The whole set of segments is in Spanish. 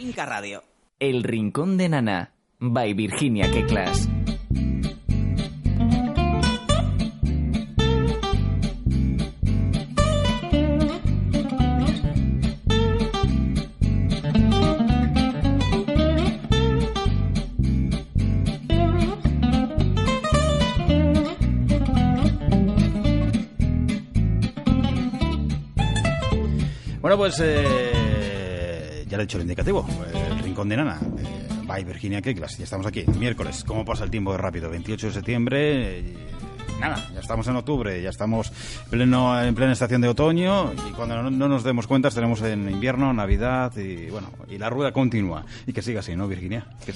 Inca Radio. El Rincón de Nana, by Virginia Keklas. Bueno, pues ya le he dicho el indicativo, el Rincón de Nana, by Virginia Keklas. Ya estamos aquí, miércoles. ¿Cómo pasa el tiempo de rápido? 28 de septiembre, nada, ya estamos en octubre, ya estamos en plena estación de otoño y cuando no nos demos cuenta estaremos en invierno, Navidad y bueno, y la rueda continúa. Y que siga así, ¿no, Virginia? Que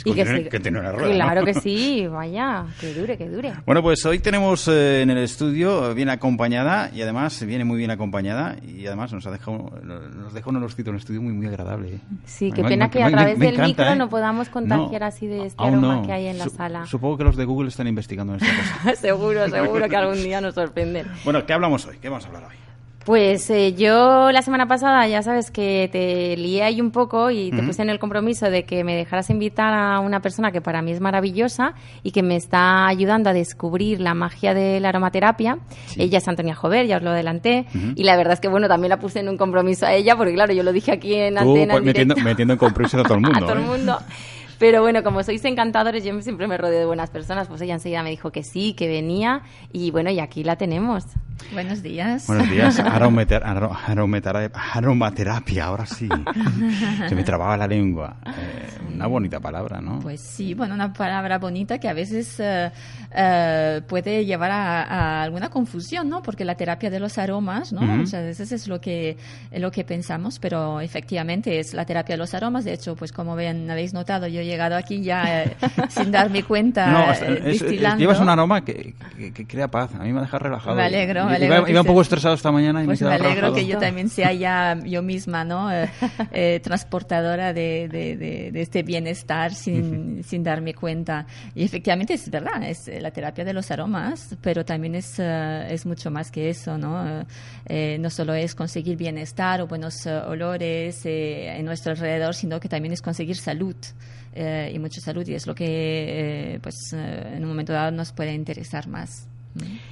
continúe la rueda, claro, ¿no? Que sí, vaya, que dure, que dure. Bueno, pues hoy tenemos en el estudio bien acompañada y además viene muy bien acompañada y además nos deja un olorcito en el estudio muy, muy agradable. Sí, qué pena que a través del micro no podamos contagiar así de este aroma que hay en la sala. Supongo que los de Google están investigando en esta cosa. Seguro que algún día nos sorprenden. Bueno, ¿qué hablamos hoy? ¿Qué vamos a hablar hoy? Pues yo la semana pasada ya sabes que te lié ahí un poco y te puse en el compromiso de que me dejaras invitar a una persona que para mí es maravillosa y que me está ayudando a descubrir la magia de la aromaterapia. Sí. Ella es Antonia Jover, ya os lo adelanté. Y la verdad es que, bueno, también la puse en un compromiso a ella porque, claro, yo lo dije aquí en antena. Pues, metiendo en compromiso a todo el mundo. A todo el mundo. Pero bueno, como sois encantadores, yo siempre me rodeo de buenas personas, pues ella enseguida me dijo que sí, que venía, y bueno, y aquí la tenemos. Buenos días. Buenos días, aromaterapia, ahora sí. Se me trababa la lengua. Una bonita palabra, ¿no? Pues sí, bueno, una palabra bonita que a veces puede llevar a alguna confusión, ¿no? Porque la terapia de los aromas, ¿no? Muchas veces es lo que pensamos, pero efectivamente es la terapia de los aromas. De hecho, pues como habéis notado, yo he llegado aquí ya sin darme cuenta, destilando. Llevas un aroma que crea paz. A mí me deja relajado. Me alegro. Iba un poco estresado esta mañana y pues me alegro relajado. Que yo también sea ya yo misma, ¿no? Transportadora de este bienestar sin darme cuenta. Y efectivamente es verdad, es la terapia de los aromas, pero también es mucho más que eso, ¿no? No solo es conseguir bienestar o buenos olores en nuestro alrededor, sino que también es conseguir salud. Y mucha salud, y es lo que en un momento dado nos puede interesar más.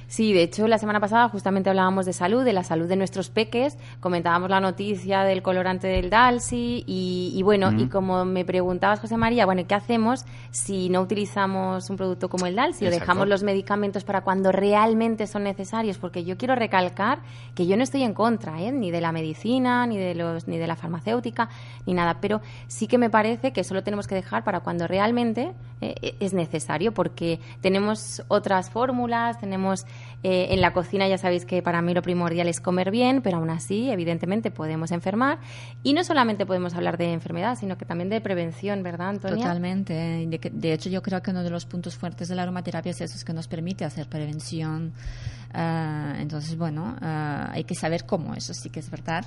Sí, de hecho, la semana pasada justamente hablábamos de salud, de la salud de nuestros peques, comentábamos la noticia del colorante del Dalsy y bueno, y como me preguntabas, José María, bueno, ¿qué hacemos si no utilizamos un producto como el Dalsy o dejamos los medicamentos para cuando realmente son necesarios? Porque yo quiero recalcar que yo no estoy en contra, ni de la medicina, ni de la farmacéutica, ni nada, pero sí que me parece que eso lo tenemos que dejar para cuando realmente es necesario, porque tenemos otras fórmulas, tenemos en la cocina, ya sabéis que para mí lo primordial es comer bien, pero aún así, evidentemente, podemos enfermar. Y no solamente podemos hablar de enfermedad, sino que también de prevención, ¿verdad, Antonia? Totalmente. De hecho, yo creo que uno de los puntos fuertes de la aromaterapia es eso, es que nos permite hacer prevención. Entonces, bueno, hay que saber cómo, eso sí que es verdad.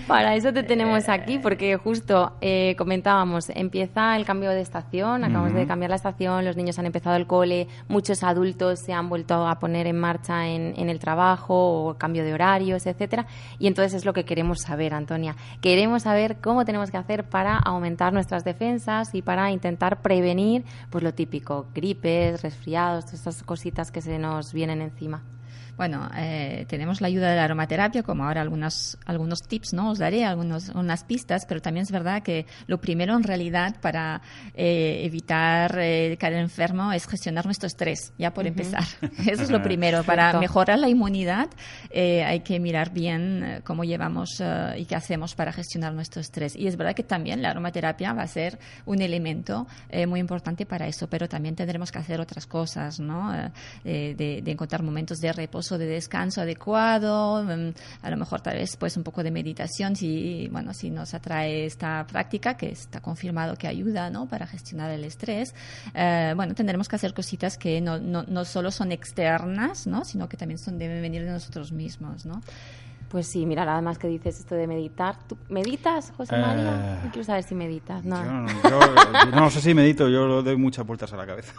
Para eso te tenemos aquí, porque justo comentábamos, empieza el cambio de estación, acabamos de cambiar la estación, los niños han empezado el cole, muchos adultos se han vuelto a poner en marcha en el trabajo o cambio de horarios, etcétera, y entonces es lo que queremos saber, Antonia. Queremos saber cómo tenemos que hacer para aumentar nuestras defensas y para intentar prevenir, pues lo típico, gripes, resfriados, todas estas cositas que se nos vienen encima. Bueno, tenemos la ayuda de la aromaterapia, como ahora algunos tips, ¿no? Os daré unas pistas, pero también es verdad que lo primero en realidad para evitar caer enfermo es gestionar nuestro estrés, ya por empezar. Eso es lo primero. Para mejorar la inmunidad hay que mirar bien cómo llevamos y qué hacemos para gestionar nuestro estrés. Y es verdad que también la aromaterapia va a ser un elemento muy importante para eso, pero también tendremos que hacer otras cosas, ¿no? De encontrar momentos de reposo, de descanso adecuado, a lo mejor tal vez pues un poco de meditación si nos atrae esta práctica, que está confirmado que ayuda, ¿no? Para gestionar el estrés. Tendremos que hacer cositas que no solo son externas, ¿no? Sino que también deben venir de nosotros mismos, ¿no? Pues sí, mira, además que dices esto de meditar. ¿Tú meditas, José María? No quiero saber si meditas. No. Yo no sé si medito, yo le doy muchas vueltas a la cabeza.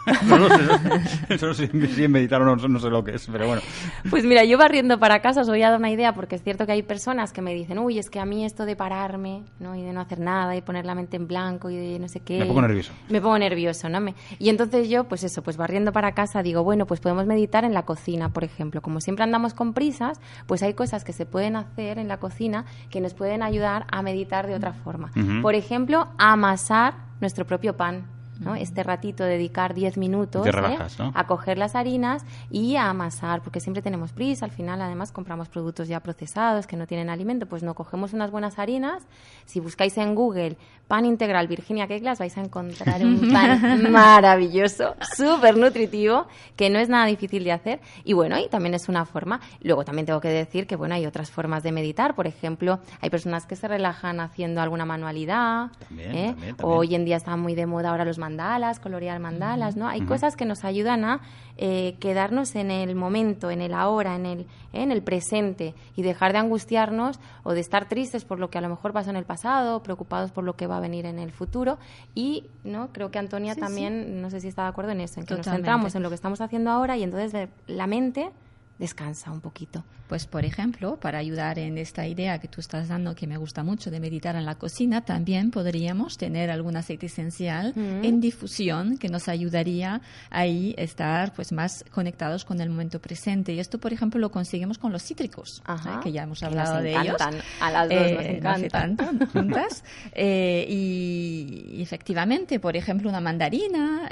No sé si meditar o no sé lo que es, pero bueno. Pues mira, yo barriendo para casa os voy a dar una idea, porque es cierto que hay personas que me dicen, uy, es que a mí esto de pararme, ¿no? Y de no hacer nada, y poner la mente en blanco, y de no sé qué. Me pongo nervioso. Me pongo nervioso, ¿no? Y entonces yo, pues eso, pues barriendo para casa digo, bueno, pues podemos meditar en la cocina, por ejemplo. Como siempre andamos con prisas, pues hay cosas que se pueden hacer en la cocina que nos pueden ayudar a meditar de otra forma. Uh-huh. Por ejemplo, amasar nuestro propio pan, ¿no? Este ratito, dedicar 10 minutos, te relajas, ¿no? A coger las harinas y a amasar, porque siempre tenemos prisa. Al final, además, compramos productos ya procesados que no tienen alimento, pues no, cogemos unas buenas harinas. Si buscáis en Google pan integral Virginia Cake Glass, vais a encontrar un pan maravilloso, súper nutritivo, que no es nada difícil de hacer. Y bueno, y también es una forma. Luego también tengo que decir que, bueno, hay otras formas de meditar. Por ejemplo, hay personas que se relajan haciendo alguna manualidad. También. O hoy en día están muy de moda ahora los mandalas, colorear mandalas, ¿no? Hay cosas que nos ayudan a quedarnos en el momento, en el ahora, en el presente, y dejar de angustiarnos o de estar tristes por lo que a lo mejor pasó en el pasado, preocupados por lo que va a venir en el futuro. Y no, creo que Antonia también, no sé si está de acuerdo en eso, en que nos centramos en lo que estamos haciendo ahora, y entonces la mente descansa un poquito. Pues, por ejemplo, para ayudar en esta idea que tú estás dando, que me gusta mucho, de meditar en la cocina, también podríamos tener algún aceite esencial en difusión que nos ayudaría ahí estar pues más conectados con el momento presente. Y esto, por ejemplo, lo conseguimos con los cítricos, que ya hemos hablado de ellos. A las dos nos encantan. No hace tanto, juntas. Y efectivamente, por ejemplo, una mandarina,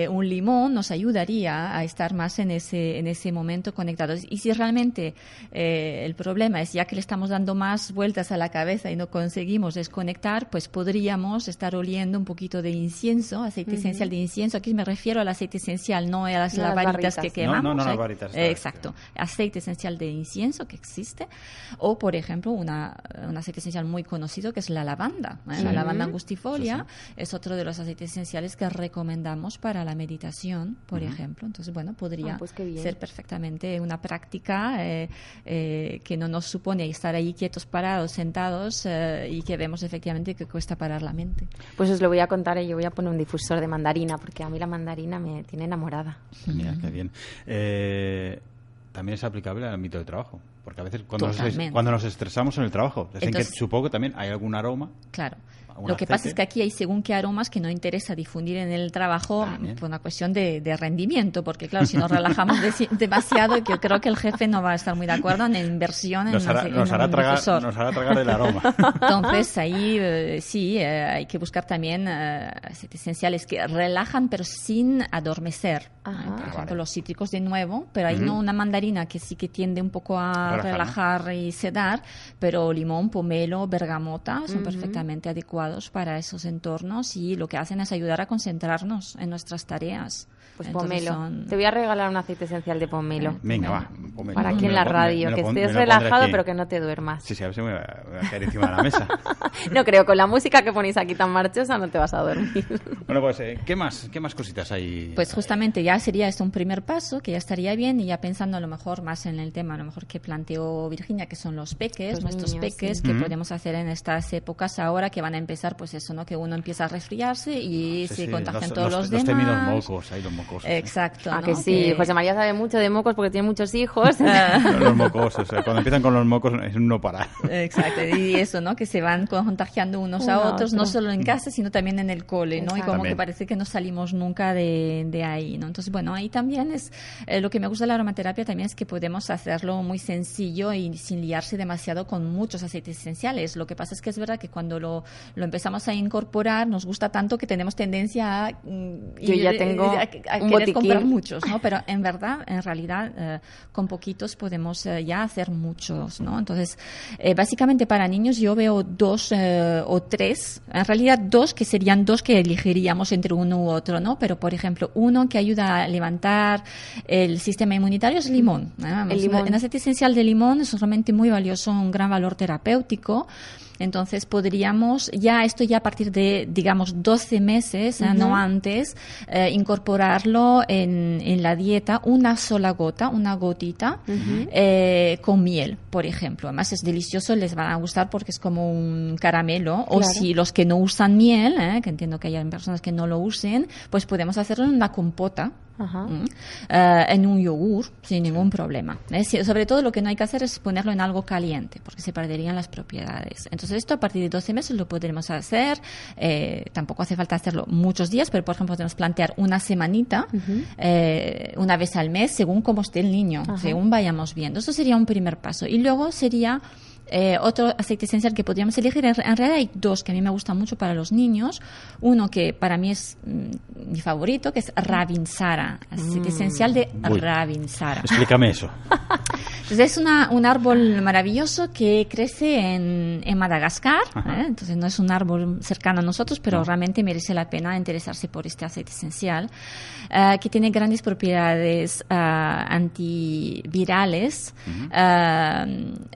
un limón nos ayudaría a estar más en ese momento conectados. Y si realmente el problema es ya que le estamos dando más vueltas a la cabeza y no conseguimos desconectar, pues podríamos estar oliendo un poquito de incienso, aceite esencial de incienso. Aquí me refiero al aceite esencial, no a las lavaritas que quemamos. No, lavaritas. Exacto. Aceite esencial de incienso que existe. O, por ejemplo, un aceite esencial muy conocido que es la lavanda. La lavanda angustifolia es otro de los aceites esenciales que recomendamos para la meditación, por ejemplo. Entonces, bueno, podría ser perfectamente una práctica que no nos supone estar ahí quietos, parados, sentados, y que vemos efectivamente que cuesta parar la mente. Pues os lo voy a contar, y yo voy a poner un difusor de mandarina, porque a mí la mandarina me tiene enamorada. Mira, qué bien. También es aplicable al ámbito de trabajo, porque a veces cuando nos estresamos en el trabajo, entonces, que supongo que también hay algún aroma. Claro. Lo que pasa es que aquí hay según qué aromas que no interesa difundir en el trabajo por una cuestión de rendimiento, porque claro, si nos relajamos demasiado, yo creo que el jefe no va a estar muy de acuerdo en inversión en nos hará tragar el aroma. Entonces ahí sí, hay que buscar también aceites esenciales que relajan pero sin adormecer. Por ejemplo, los cítricos de nuevo, pero hay no una mandarina que sí que tiende un poco a relajar y sedar, pero limón, pomelo, bergamota son perfectamente adecuados para esos entornos, y lo que hacen es ayudar a concentrarnos en nuestras tareas. Pues pomelo. Te voy a regalar un aceite esencial de pomelo. Venga, va. Pomelo. Para aquí en la radio, que estés relajado pero que no te duermas. Sí, a ver si me va a caer encima de la mesa. No creo, con la música que ponéis aquí tan marchosa no te vas a dormir. Bueno, pues, ¿qué más cositas hay? Pues justamente ya sería esto un primer paso, que ya estaría bien, y ya pensando a lo mejor más en el tema, a lo mejor que planteó Virginia, que son los peques, nuestros niños, peques, que podemos hacer en estas épocas ahora que van a empezar, pues eso, ¿no? Que uno empieza a resfriarse y se contagian todos los demás. Los temidos mocos, hay los mocosos. Exacto. ¿no? Que sí, José María sabe mucho de mocos porque tiene muchos hijos. Los mocosos, cuando empiezan con los mocos es un no parar. Exacto, y eso, ¿no? Que se van contagiando unos a otros, no solo en casa, sino también en el cole, ¿no? Y como que parece que no salimos nunca de ahí, ¿no? Entonces, bueno, ahí también es lo que me gusta de la aromaterapia también es que podemos hacerlo muy sencillo y sin liarse demasiado con muchos aceites esenciales. Lo que pasa es que es verdad que cuando lo empezamos a incorporar nos gusta tanto que tenemos tendencia a yo ya tengo a querer comprar muchos, ¿no? Pero en realidad con poquitos podemos ya hacer muchos, ¿no? Entonces, básicamente para niños yo veo 2 o 3, en realidad 2 que serían 2 que elegiríamos entre uno u otro, ¿no? Pero, por ejemplo, uno que ayuda a levantar el sistema inmunitario es limón. El limón. El aceite esencial de limón es realmente muy valioso, un gran valor terapéutico. Entonces podríamos esto ya a partir de, digamos, 12 meses, no antes, incorporarlo en la dieta, una sola gota, una gotita, con miel, por ejemplo. Además es delicioso, les van a gustar porque es como un caramelo. Claro. O si los que no usan miel, que entiendo que hay personas que no lo usen, pues podemos hacerlo en una compota. En un yogur sin ningún problema. Sobre todo lo que no hay que hacer es ponerlo en algo caliente porque se perderían las propiedades. Entonces esto a partir de 12 meses lo podremos hacer. Tampoco hace falta hacerlo muchos días, pero por ejemplo podemos plantear una semanita, una vez al mes, según cómo esté el niño, según vayamos viendo. Eso sería un primer paso. Y luego sería otro aceite esencial que podríamos elegir. En realidad hay dos que a mí me gustan mucho para los niños. Uno que para mí es mi favorito, que es Ravinsara, aceite esencial de Ravinsara. Explícame eso. Entonces es un árbol maravilloso que crece en Madagascar. Entonces no es un árbol cercano a nosotros, pero realmente merece la pena interesarse por este aceite esencial, que tiene grandes propiedades antivirales,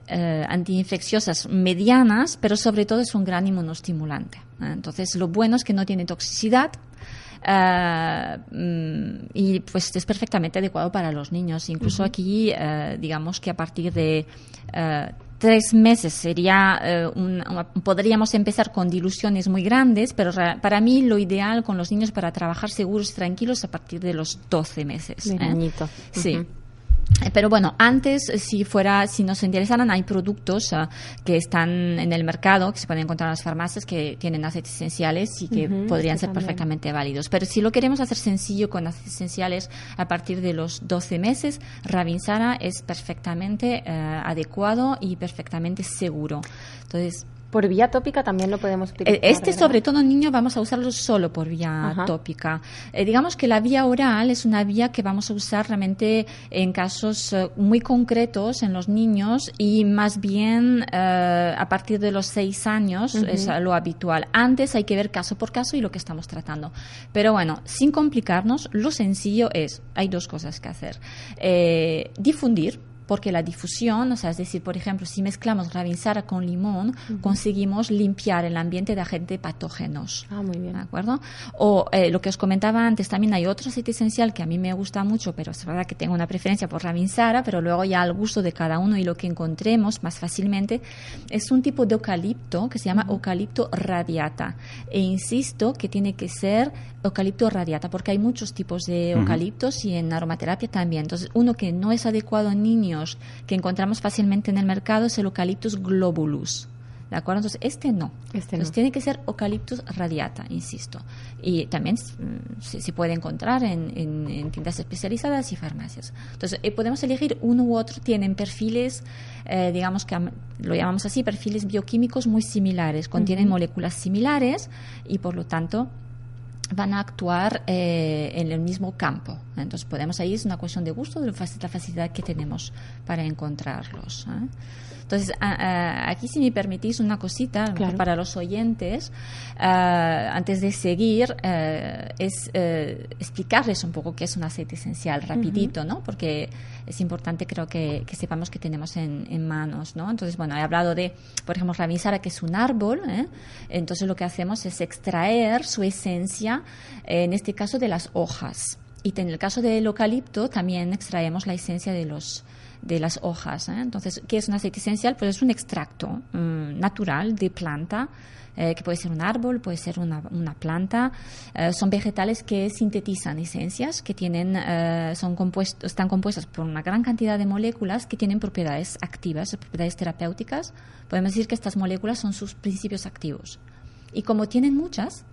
antiinfecciosas medianas, pero sobre todo es un gran inmunostimulante. Entonces lo bueno es que no tiene toxicidad. Y pues es perfectamente adecuado para los niños. Incluso aquí, digamos que a partir de 3 meses sería podríamos empezar con diluciones muy grandes, pero para mí lo ideal con los niños para trabajar seguros y tranquilos a partir de los 12 meses. De niñito. Sí. Pero bueno, antes, si nos interesaran, hay productos que están en el mercado, que se pueden encontrar en las farmacias, que tienen aceites esenciales y que podrían ser perfectamente válidos. Pero si lo queremos hacer sencillo con aceites esenciales a partir de los 12 meses, Ravinsara es perfectamente adecuado y perfectamente seguro. Entonces, por vía tópica también lo podemos utilizar. Sobre todo en niños, vamos a usarlo solo por vía tópica. Digamos que la vía oral es una vía que vamos a usar realmente en casos muy concretos en los niños y más bien a partir de los 6 años es lo habitual. Antes hay que ver caso por caso y lo que estamos tratando. Pero bueno, sin complicarnos, lo sencillo hay 2 cosas que hacer. Difundir. Porque la difusión, es decir, por ejemplo, si mezclamos Ravinsara con limón, conseguimos limpiar el ambiente de agentes patógenos. Muy bien. ¿De acuerdo? O lo que os comentaba antes, también hay otro aceite esencial que a mí me gusta mucho, pero es verdad que tengo una preferencia por Ravinsara, pero luego ya al gusto de cada uno y lo que encontremos más fácilmente, es un tipo de eucalipto que se llama eucalipto radiata. E insisto que tiene que ser eucalipto radiata, porque hay muchos tipos de eucaliptos y en aromaterapia también. Entonces, uno que no es adecuado en niños, que encontramos fácilmente en el mercado, es el Eucalyptus globulus. ¿De acuerdo? Entonces, no. Entonces, tiene que ser Eucalyptus radiata, insisto. Y también se puede encontrar en tiendas especializadas y farmacias. Entonces, podemos elegir uno u otro. Tienen perfiles, digamos que lo llamamos así, perfiles bioquímicos muy similares. Contienen moléculas similares y, por lo tanto, van a actuar en el mismo campo. Entonces podemos, ahí es una cuestión de gusto, de la facilidad que tenemos para encontrarlos. Entonces, aquí si me permitís una cosita para los oyentes, antes de seguir, es explicarles un poco qué es un aceite esencial rapidito, ¿no? Porque es importante, creo que sepamos que tenemos en manos, ¿no? Entonces, bueno, he hablado de, por ejemplo, Ravinsara, que es un árbol, entonces lo que hacemos es extraer su esencia, en este caso de las hojas. Y en el caso del eucalipto también extraemos la esencia de las hojas. Entonces, ¿qué es un aceite esencial? Pues es un extracto natural de planta, que puede ser un árbol, puede ser una planta. Son vegetales que sintetizan esencias que están compuestas por una gran cantidad de moléculas que tienen propiedades activas, propiedades terapéuticas. Podemos decir que estas moléculas son sus principios activos. Y como tienen muchas,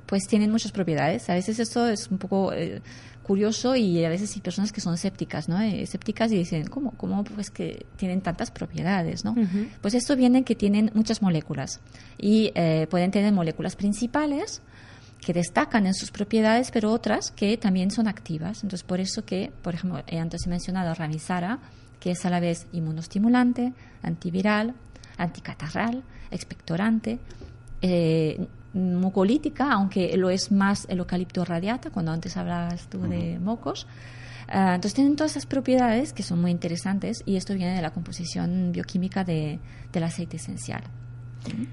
pues tienen muchas propiedades. A veces esto es un poco curioso y a veces hay personas que son escépticas, ¿no? Escépticas y dicen, ¿cómo pues que tienen tantas propiedades, ¿no? Pues esto viene que tienen muchas moléculas y pueden tener moléculas principales que destacan en sus propiedades, pero otras que también son activas. Entonces, por eso que, por ejemplo, antes he mencionado Ravinsara, que es a la vez inmunostimulante, antiviral, anticatarral, expectorante, mucolítica, aunque lo es más el eucalipto radiata, cuando antes hablabas tú de mocos, Entonces tienen todas esas propiedades que son muy interesantes y esto viene de la composición bioquímica del aceite esencial.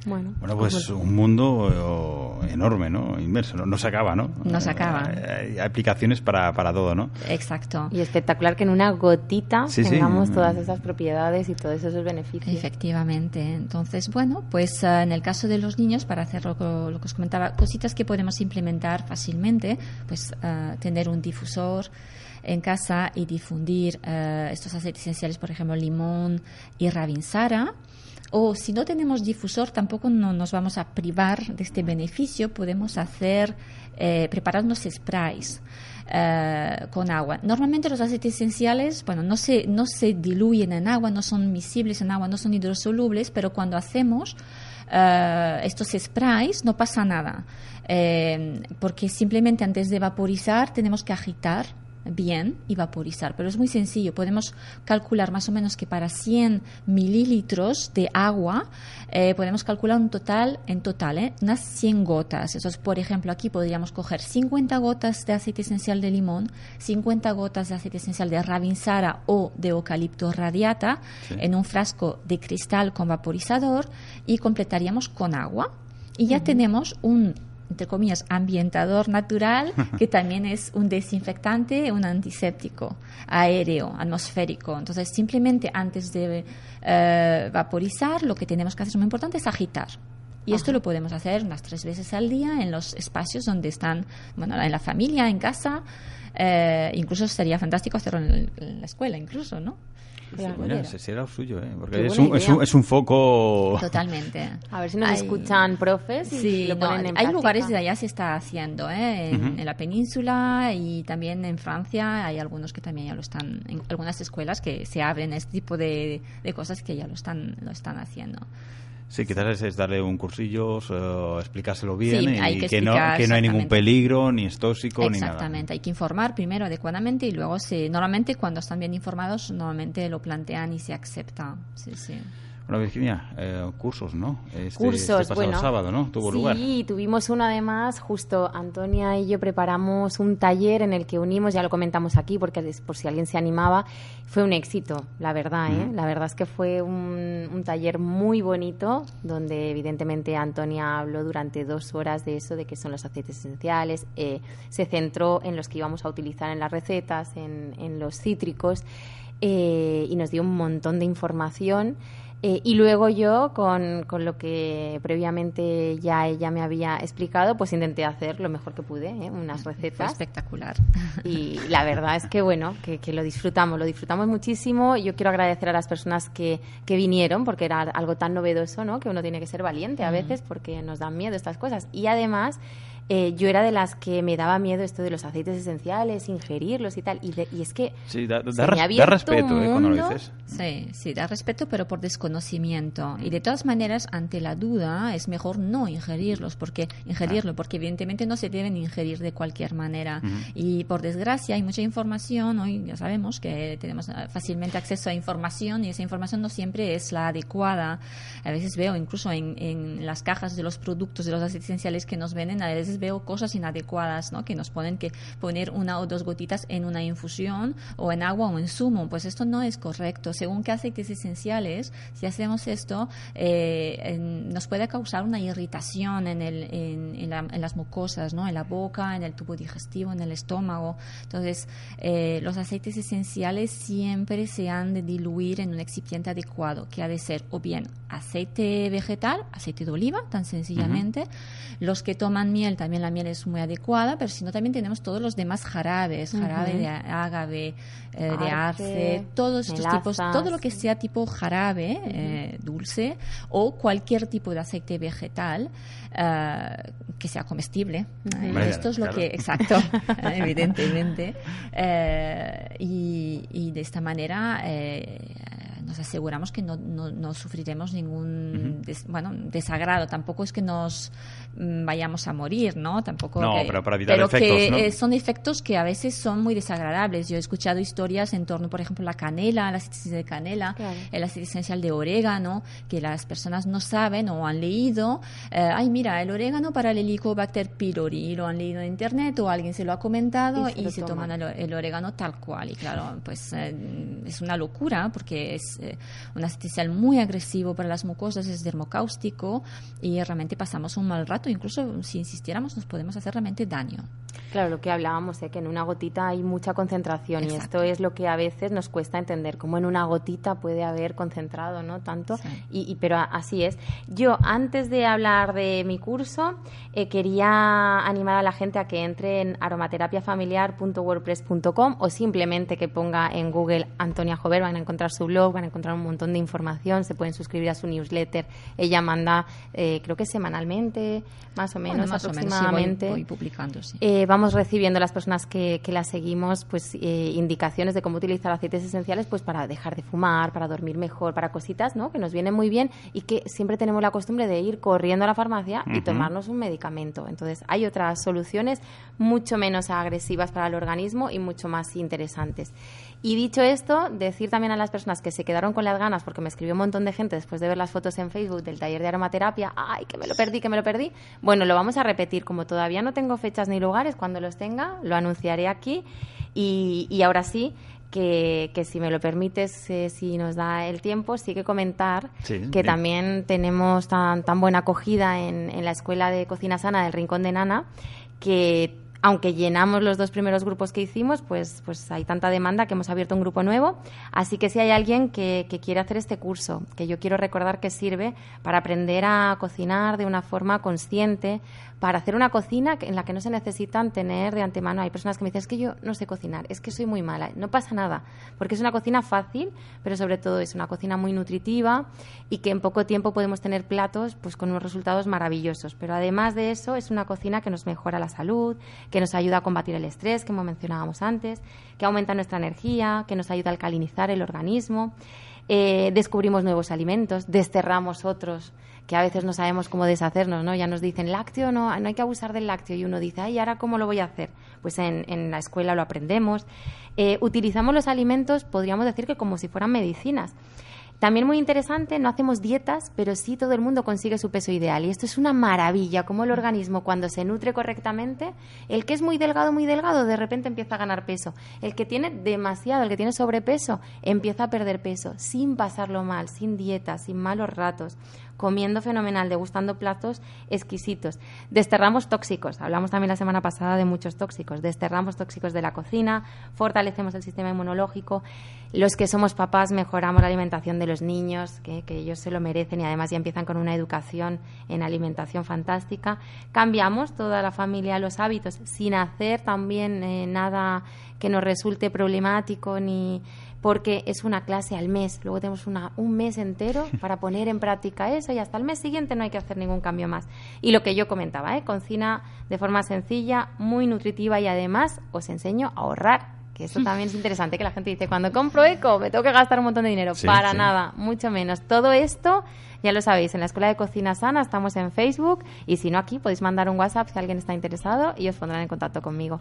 Bueno, pues un mundo enorme, ¿no? Inmerso, no se acaba, ¿no? No se acaba. Hay aplicaciones para todo, ¿no? Exacto. Y espectacular que en una gotita Sí, tengamos sí. todas esas propiedades y todos esos beneficios. Efectivamente. Entonces, bueno, pues en el caso de los niños, para hacer lo que os comentaba, cositas que podemos implementar fácilmente, pues tener un difusor en casa y difundir estos aceites esenciales, por ejemplo, limón y rabinsara. O si no tenemos difusor, tampoco no nos vamos a privar de este beneficio. Podemos preparar unos sprays con agua. Normalmente los aceites esenciales, bueno, no se diluyen en agua, no son miscibles en agua, no son hidrosolubles, pero cuando hacemos estos sprays no pasa nada, porque simplemente antes de vaporizar tenemos que agitar bien y vaporizar, pero es muy sencillo. Podemos calcular más o menos que para 100 mililitros de agua podemos calcular en total unas 100 gotas. Entonces, por ejemplo, aquí podríamos coger 50 gotas de aceite esencial de limón, 50 gotas de aceite esencial de rabinsara o de eucalipto radiata, sí, en un frasco de cristal con vaporizador y completaríamos con agua y ya tenemos un, entre comillas, ambientador natural, que también es un desinfectante, un antiséptico aéreo, atmosférico. Entonces, simplemente antes de vaporizar, lo que tenemos que hacer, muy importante, es agitar. Y esto lo podemos hacer unas 3 veces al día en los espacios donde están, bueno, en la familia, en casa. Incluso sería fantástico hacerlo en la escuela, incluso, ¿no? Sí, mira, ese será lo suyo, porque es un foco... Totalmente. A ver si nos escuchan profes y lo ponen en hay práctica. lugares de allá se está haciendo, en la península y también en Francia hay algunos que también ya lo están, en algunas escuelas que se abren este tipo de cosas que ya lo están haciendo. Sí, quizás es darle un cursillo, explicárselo bien, sí, y que no hay ningún peligro, ni es tóxico, ni nada. Exactamente, hay que informar primero adecuadamente y luego normalmente cuando están bien informados, normalmente lo plantean y se acepta. Sí, sí. Bueno, Virginia, cursos, ¿no? Cursos, este pasado sábado, ¿no? Tuvo lugar. Sí, tuvimos uno además, justo Antonia y yo preparamos un taller en el que unimos, ya lo comentamos aquí, porque por si alguien se animaba, fue un éxito, la verdad, La verdad es que fue un taller muy bonito, donde evidentemente Antonia habló durante 2 horas de eso, de qué son los aceites esenciales, se centró en los que íbamos a utilizar en las recetas, en los cítricos, y nos dio un montón de información. Y luego yo, con lo que previamente ya ella me había explicado, pues intenté hacer lo mejor que pude, unas recetas. Fue espectacular. Y la verdad es que, bueno, que lo disfrutamos muchísimo. Yo quiero agradecer a las personas que vinieron, porque era algo tan novedoso, ¿no? Que uno tiene que ser valiente a veces, porque nos dan miedo estas cosas. Y además, yo era de las que me daba miedo esto de los aceites esenciales, ingerirlos y tal. Y es que sí, da respeto cuando lo dices. Sí, da respeto, pero por desconocimiento. Y de todas maneras, ante la duda, es mejor no ingerirlo, porque evidentemente no se deben ingerir de cualquier manera. Y por desgracia, hay mucha información. Hoy ya sabemos que tenemos fácilmente acceso a información y esa información no siempre es la adecuada. A veces veo, incluso en las cajas de los productos, de los aceites esenciales que nos venden, a veces veo cosas inadecuadas, ¿no? Que nos ponen que poner 1 o 2 gotitas en una infusión o en agua o en zumo. Pues esto no es correcto. Según qué aceites esenciales, si hacemos esto, nos puede causar una irritación en las mucosas, ¿no? En la boca, en el tubo digestivo, en el estómago. Entonces, los aceites esenciales siempre se han de diluir en un excipiente adecuado, que ha de ser o bien aceite vegetal, aceite de oliva, tan sencillamente. Los que toman miel, también la miel es muy adecuada, pero si no, también tenemos todos los demás jarabes, jarabe de ágave, de arce, todos estos tipos, todo lo que sea tipo jarabe, dulce, o cualquier tipo de aceite vegetal que sea comestible. Esto es lo que, exacto, evidentemente. Y de esta manera nos aseguramos que no sufriremos ningún desagrado. Tampoco es que nos vayamos a morir, ¿no? Tampoco pero para evitar efectos, ¿no? Son efectos que a veces son muy desagradables. Yo he escuchado historias en torno, por ejemplo, la canela, el aceite esencial de canela, el aceite esencial de orégano, que las personas no saben o han leído. Mira, el orégano para el Helicobacter pylori, lo han leído en internet o alguien se lo ha comentado y se toman el orégano tal cual. Y claro, pues es una locura porque es un aceite esencial muy agresivo para las mucosas, es dermocáustico y realmente pasamos un mal rato. Incluso si insistiéramos nos podemos hacer realmente daño. Claro, lo que hablábamos, que en una gotita hay mucha concentración. Exacto. Y esto es lo que a veces nos cuesta entender, cómo en una gotita puede haber concentrado, ¿no? Tanto, sí. Pero así es. Yo, antes de hablar de mi curso, quería animar a la gente a que entre en aromaterapiafamiliar.wordpress.com o simplemente que ponga en Google Antonia Jover, van a encontrar su blog, van a encontrar un montón de información, se pueden suscribir a su newsletter. Ella manda, creo que semanalmente, más o menos, aproximadamente. Sí, voy publicando, sí. Vamos recibiendo las personas que la seguimos pues indicaciones de cómo utilizar aceites esenciales pues para dejar de fumar, para dormir mejor, para cositas, ¿no? Que nos vienen muy bien y que siempre tenemos la costumbre de ir corriendo a la farmacia y tomarnos un medicamento. Entonces hay otras soluciones mucho menos agresivas para el organismo y mucho más interesantes. Y dicho esto, decir también a las personas que se quedaron con las ganas, porque me escribió un montón de gente después de ver las fotos en Facebook del taller de aromaterapia, ¡ay, que me lo perdí! Bueno, lo vamos a repetir. Como todavía no tengo fechas ni lugares, cuando los tenga lo anunciaré aquí. Y ahora sí, que si me lo permites, si nos da el tiempo, sí que comentar que también tenemos tan buena acogida en la Escuela de Cocina Sana del Rincón de Nana, que aunque llenamos los 2 primeros grupos que hicimos, pues hay tanta demanda que hemos abierto un grupo nuevo. Así que si hay alguien que quiere hacer este curso, que yo quiero recordar que sirve para aprender a cocinar de una forma consciente, para hacer una cocina en la que no se necesitan tener de antemano. Hay personas que me dicen, es que yo no sé cocinar, es que soy muy mala. No pasa nada, porque es una cocina fácil, pero sobre todo es una cocina muy nutritiva y que en poco tiempo podemos tener platos pues con unos resultados maravillosos. Pero además de eso, es una cocina que nos mejora la salud, que nos ayuda a combatir el estrés, como mencionábamos antes, que aumenta nuestra energía, que nos ayuda a alcalinizar el organismo. Descubrimos nuevos alimentos, desterramos otros que a veces no sabemos cómo deshacernos, ¿no? Ya nos dicen, lácteo, no hay que abusar del lácteo. Y uno dice, ¿y ahora cómo lo voy a hacer? Pues en la escuela lo aprendemos. Utilizamos los alimentos, podríamos decir que como si fueran medicinas. También muy interesante, no hacemos dietas, pero sí todo el mundo consigue su peso ideal. Y esto es una maravilla, como el organismo cuando se nutre correctamente, el que es muy delgado, de repente empieza a ganar peso. El que tiene demasiado, el que tiene sobrepeso, empieza a perder peso, sin pasarlo mal, sin dietas, sin malos ratos, comiendo fenomenal, degustando platos exquisitos. Desterramos tóxicos, hablamos también la semana pasada de muchos tóxicos, desterramos tóxicos de la cocina, fortalecemos el sistema inmunológico. Los que somos papás mejoramos la alimentación de los niños, que ellos se lo merecen y además ya empiezan con una educación en alimentación fantástica. Cambiamos toda la familia los hábitos sin hacer también nada que nos resulte problemático ni... porque es una clase al mes, luego tenemos un mes entero para poner en práctica eso y hasta el mes siguiente no hay que hacer ningún cambio más. Y lo que yo comentaba, cocina de forma sencilla, muy nutritiva y además os enseño a ahorrar, que eso también es interesante, que la gente dice, cuando compro eco me tengo que gastar un montón de dinero. Para nada, mucho menos. Todo esto, ya lo sabéis, en la Escuela de Cocina Sana estamos en Facebook y si no aquí podéis mandar un WhatsApp si alguien está interesado y os pondrán en contacto conmigo.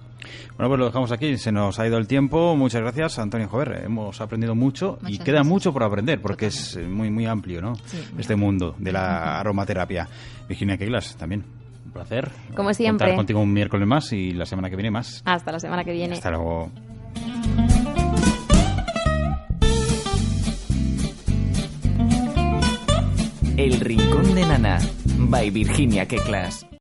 Bueno, pues lo dejamos aquí, se nos ha ido el tiempo. Muchas gracias, Antonia Jover. Hemos aprendido mucho y queda mucho por aprender porque es muy, muy amplio, ¿no? Sí, este mundo de la aromaterapia. Virginia Keglas, también. Un placer. Como siempre. Contar contigo un miércoles más y la semana que viene más. Hasta la semana que viene. Hasta luego. El Rincón de Nana, by Virginia Keglas.